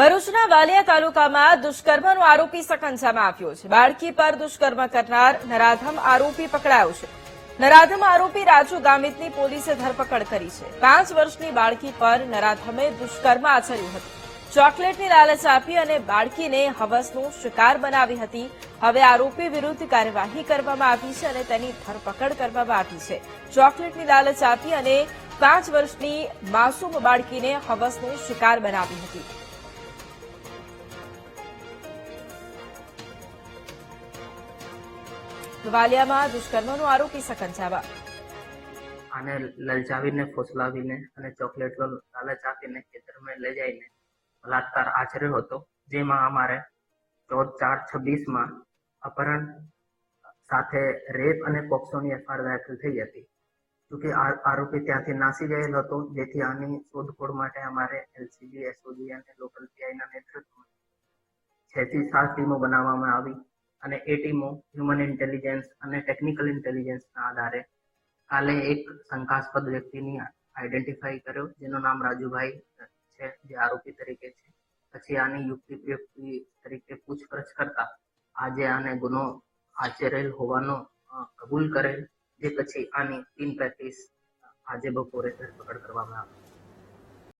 ભરૂચના વાલિયા તાલુકામાં દુષ્કર્મનો આરોપી સકંજામાં આવ્યો છે। બાળકી પર દુષ્કર્મ કરનાર નરાધમ આરોપી પકડાયો છે। નરાધમ આરોપી રાજુ ગામિતની પોલીસે ધરપકડ કરી છે। 5 વર્ષની બાળકી પર નરાધમે દુષ્કર્મ આચર્યું હતું। ચોકલેટની લાલચ આપી અને બાળકીને હવસનો શિકાર બનાવી હતી। હવે આરોપી વિરુદ્ધ કાર્યવાહી કરવામાં આવી છે અને તેની ધરપકડ કરવામાં આવી છે। ચોકલેટની લાલચ આપી અને 5 વર્ષની માસૂમ બાળકીને હવસનો શિકાર બનાવી હતી। વાલિયામાં દુષ્કર્મનો આરોપી સકંજામાં। આને લલચાવીને ફોસલાવીને અને ચોકલેટનો લાલચ આપીને ખેતરમાં લઈ જઈને બલાત્કાર આચર્યો હતો, જેમાં અમારે 14/4/26 અપહરણ સાથે રેપ અને પોક્સોની એફઆઈઆર દાખલ થઈ હતી। જોકે આરોપી ત્યાંથી નાસી ગયેલ હતો, જેથી આની શોધખોળ માટે અમારે એલસીબી, એસઓજી અને લોકલ પીઆઈના નેતૃત્વમાં 6 થી 7 ટીમો બનાવવામાં આવી અને એ ટીમો હ્યુમન ઇન્ટેલિજન્સ અને ટેકનિકલ ઇન્ટેલિજન્સના આધારે કાલે એક શંકાસ્પદ વ્યક્તિની આઈડેન્ટિફાઈ કર્યો, જેનું નામ રાજુભાઈ છે, જે આરોપી તરીકે છે। પછી આની યુક્તિ પ્રયુક્તિ તરીકે પૂછપરછ કરતા આજે આને ગુનો આચરેલ હોવાનો કબૂલ કરેલ, જે પછી આની 3 પ્રેક્ટિસ આજે બપોરે ધરપકડ કરવામાં આવી।